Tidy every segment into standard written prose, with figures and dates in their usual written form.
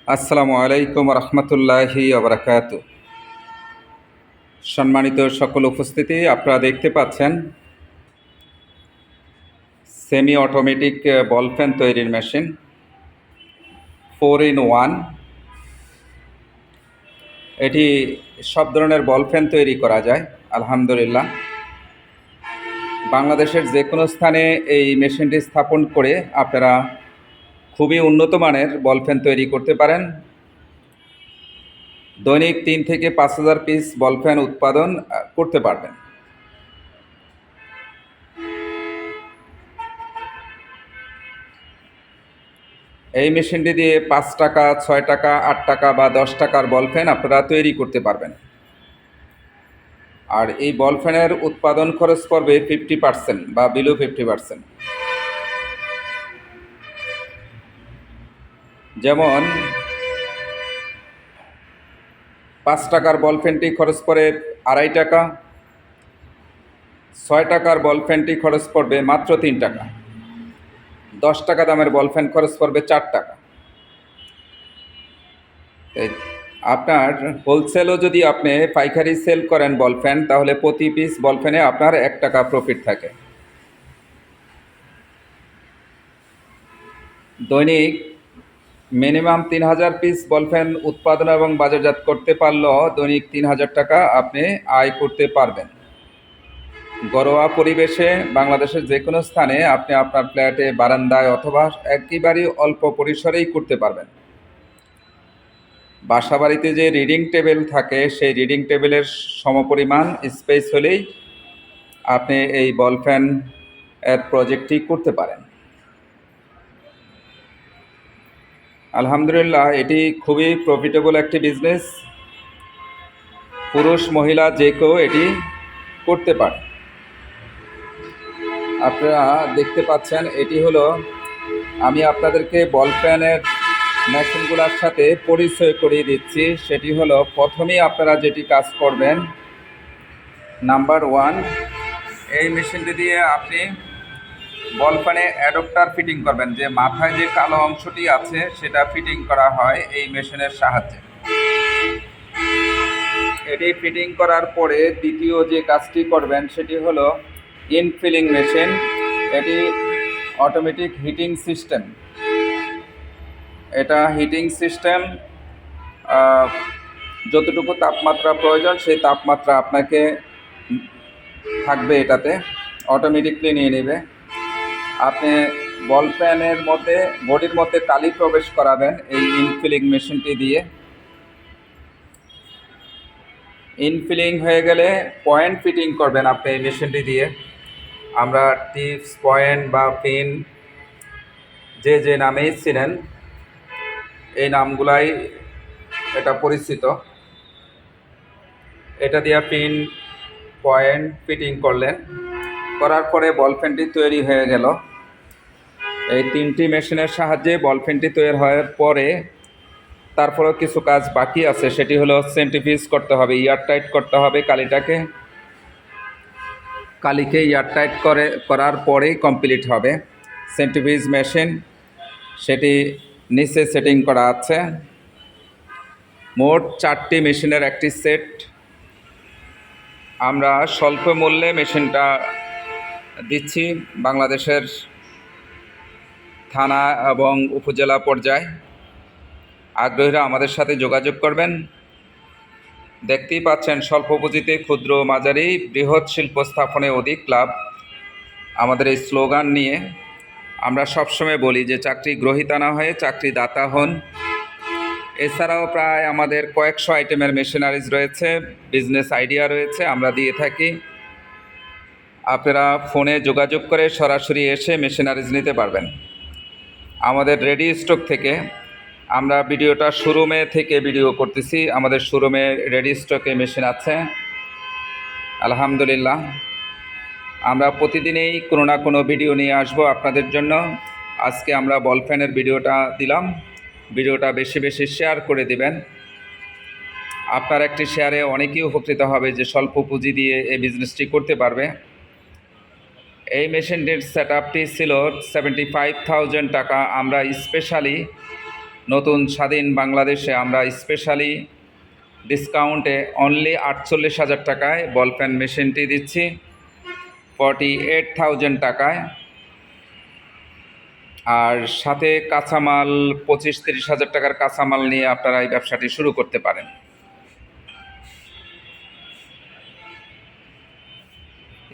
আসসালামু আলাইকুম রহমতুল্লাহি ওবরাকাতু। সম্মানিত সকল উপস্থিতি, আপনারা দেখতে পাচ্ছেন সেমি অটোমেটিক বল পেন তৈরির মেশিন 4-in-1। এটি সব ধরনের বল পেন তৈরি করা যায় আলহামদুলিল্লাহ। বাংলাদেশের যে কোনো স্থানে এই মেশিনটি স্থাপন করে আপনারা খুবই উন্নত মানের বল পেন তৈরি করতে পারেন। দৈনিক 3 থেকে 5,000 পিস বল পেন উৎপাদন করতে পারবেন। এই মেশিনটি দিয়ে 5 টাকা, 6 টাকা, 8 টাকা বা 10 টাকার বল পেন আপনারা তৈরি করতে পারবেন। আর এই বল পেনের উৎপাদন খরচ পড়বে 50% বা বিলো 50%। যেমন 5 টাকার বল পেনটি খরচ পড়ে 2.5 টাকা, 6 টাকার বল পেনটি খরচ পড়বে মাত্র 3 টাকা, 10 টাকা দামের বল পেন খরচ পড়বে 4 টাকা। আপনার হোলসেলও যদি আপনি পাইকারি সেল করেন বল পেন, তাহলে প্রতি পিস বল পেনে আপনার 1 টাকা প্রফিট থাকে। দৈনিক মিনিমাম 3,000 পিস বল পেন উৎপাদন এবং বাজারজাত করতে পারলেও দৈনিক 3,000 টাকা আপনি আয় করতে পারবেন। ঘরোয়া পরিবেশে বাংলাদেশের যে কোনো স্থানে আপনি আপনার ফ্ল্যাটে, বারান্দায় অথবা একেবারেই অল্প পরিসরেই করতে পারবেন। বাসাবাড়িতে যে রিডিং টেবিল থাকে, সেই রিডিং টেবিলের সমপরিমাণ স্পেস হলেই আপনি এই বল পেন এর প্রজেক্টটি করতে পারেন। আলহামদুলিল্লাহ, এটি খুবই প্রফিটেবল একটি বিজনেস। পুরুষ মহিলা যে কেউ এটি করতে পারে। আপনারা দেখতে পাচ্ছেন, এটি হলো, আমি আপনাদেরকে বল পেনের মেশিনগুলোর সাথে পরিচয় করিয়ে দিচ্ছি। সেটি হলো, প্রথমেই আপনারা যেটি কাজ করবেন, নাম্বার 1, এই মেশিনটি দিয়ে আপনি বল পেনে অ্যাডপ্টার ফিটিং করবেন। যে মাথায় যে কালো অংশটি আছে সেটা ফিটিং করা হয় এই মেশিনের সাহায্যে। এটি ফিটিং করার পরে দ্বিতীয় যে কাজটি করবেন সেটি হলো ইনফিলিং মেশিন। এটি অটোমেটিক হিটিং সিস্টেম। এটা হিটিং সিস্টেম, যতটুকু তাপমাত্রা প্রয়োজন সেই তাপমাত্রা আপনাকে থাকবে, এটাতে অটোমেটিকলি নিয়ে নেবে। আপনি বল পেনের মধ্যে, বডির মধ্যে কালি প্রবেশ করাবেন এই ইনফিলিং মেশিনটি দিয়ে। ইনফিলিং হয়ে গেলে পয়েন্ট ফিটিং করবেন আপনি এই মেশিনটি দিয়ে। আমরা টিপস, পয়েন্ট বা পিন যে যে নামেই ছিলেন, এই নামগুলাই এটা পরিচিত। এটা দিয়ে পিন, পয়েন্ট ফিটিং করলেন, করার পরে বল পেনটি তৈরি হয়ে গেল। এই 3টি মেশিনের সাহায্যে বল পেনটি তৈরি হওয়ার পরে তারপরেও কিছু কাজ বাকি আছে। সেটি হলো সেন্ট্রিফিউজ করতে হবে, এয়ারটাইট করতে হবে কালিকে এয়ারটাইট করার পরেই কমপ্লিট হবে। সেন্ট্রিফিউজ মেশিন, সেটি নিচে সেটিং করা আছে। মোট 4টি মেশিনের একটি সেট। আমরা স্বল্প মূল্যে মেশিনটা দিচ্ছি বাংলাদেশের থানা এবং উপজেলা পর্যায়ে। আগ্রহীরা আমাদের সাথে যোগাযোগ করবেন। দেখতেই পাচ্ছেন, স্বল্প পুঁজিতে ক্ষুদ্র, মাঝারি, বৃহৎ শিল্প স্থাপনে অধিক লাভ, আমাদের এই স্লোগান নিয়ে আমরা সবসময় বলি যে চাকরি গ্রহীতা না হয়ে চাকরি দাতা হন। এছাড়াও প্রায় আমাদের কয়েকশো আইটেমের মেশিনারিজ রয়েছে, বিজনেস আইডিয়া রয়েছে, আমরা দিয়ে থাকি। আপনারা ফোনে যোগাযোগ করে সরাসরি এসে মেশিনারিজ নিতে পারবেন আমাদের রেডি স্টক থেকে। আমরা ভিডিওটা শোরুমে থেকে ভিডিও করতেছি। আমাদের শোরুমে রেডি স্টকে মেশিন আছে আলহামদুলিল্লাহ। আমরা প্রতিদিনই কোনো না কোনো ভিডিও নিয়ে আসব আপনাদের জন্য। আজকে আমরা বল পেনের ভিডিওটা দিলাম। ভিডিওটা বেশি বেশি শেয়ার করে দিবেন। আপনার একটি শেয়ারে অনেকেই উপকৃত হবে যে স্বল্প পুঁজি দিয়ে এই বিজনেসটি করতে পারবে। এই মেশিনটির সেট আপটি ছিল 75,000 টাকা। আমরা স্পেশালি নতুন স্বাধীন বাংলাদেশে আমরা স্পেশালি ডিসকাউন্টে অনলি 48,000 টাকায় বল পেন মেশিনটি দিচ্ছি, 48,000 টাকায়। আর সাথে কাঁচামাল 25-30,000 টাকার কাঁচামাল নিয়ে আপনারা এই ব্যবসাটি শুরু করতে পারেন।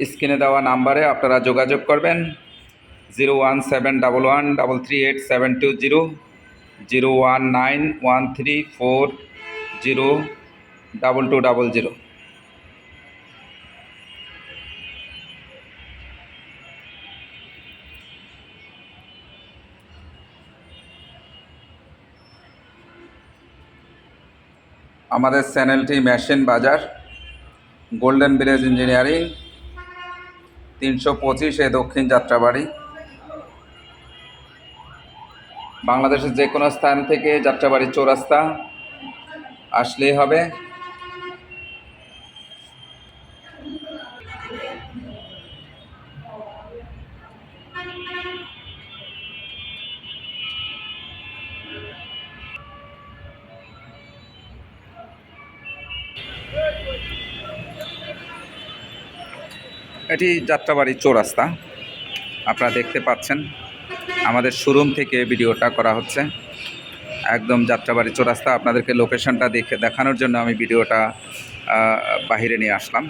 স্ক্রিনে দেওয়া নাম্বারে আপনারা যোগাযোগ করবেন 01711338720, 01913402200। আমাদের চ্যানেলটি মেশিন বাজার, গোল্ডেন ভিলেজ ইঞ্জিনিয়ারিং, 325 দক্ষিণ যাত্রাবাড়ি। বাংলাদেশের যে কোনো স্থান থেকে যাত্রাবাড়ি চৌরাস্তা আসলেই হবে। এটি যাত্রাবাড়ি চৌরাস্তা, আপনারা দেখতে পাচ্ছেন। আমাদের শোরুম থেকে ভিডিওটা করা হচ্ছে, একদম যাত্রাবাড়ি চৌরাস্তা। আপনাদেরকে লোকেশনটা দেখানোর জন্য আমি ভিডিওটা বাহিরে নিয়ে আসলাম,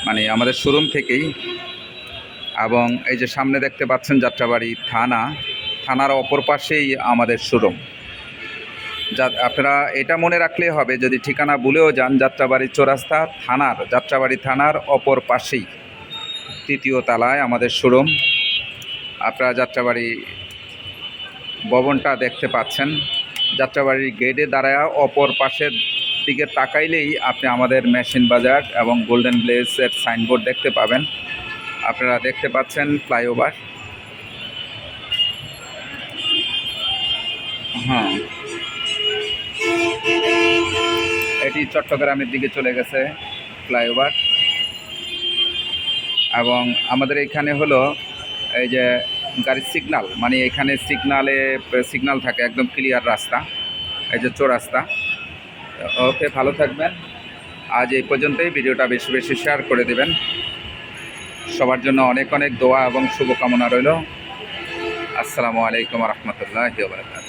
মানে আমাদের শোরুম থেকেই। এবং এই যে সামনে দেখতে পাচ্ছেন যাত্রাবাড়ি থানার অপর পাশেই আমাদের শোরুম। আপনারা এটা মনে রাখলেই হবে, যদি ঠিকানা ভুলেও যান, যাত্রাবাড়ি চৌরাস্তা যাত্রাবাড়ি থানার অপর পাশেই 3য় তলায় আমাদের শোরুম। আপনারা যাত্রাবাড়ি ভবনটা দেখতে পাচ্ছেন। যাত্রাবাড়ির গেটে দাঁড়ায় অপর পাশের দিকে তাকাইলেই আপনি আমাদের মেশিন বাজার এবং গোল্ডেন ভিলেজের সাইনবোর্ড দেখতে পাবেন। আপনারা দেখতে পাচ্ছেন ফ্লাইওভার। হ্যাঁ, এটি চট্টগ্রামের দিকে চলে গেছে ফ্লাইওভার। এবং আমাদের এখানে হলো এই যে গাড়ির সিগন্যাল, মানে এখানে সিগন্যাল থাকে, একদম ক্লিয়ার রাস্তা, এই যে চৌরাস্তা। ওকে, ভালো থাকবেন। আজ এই পর্যন্তই। ভিডিওটা বেশি বেশি শেয়ার করে দেবেন। সবার জন্য অনেক অনেক দোয়া এবং শুভকামনা রইল। আসসালামু আলাইকুম রহমতুল্লাহি ওয়া বারাকাতুহু।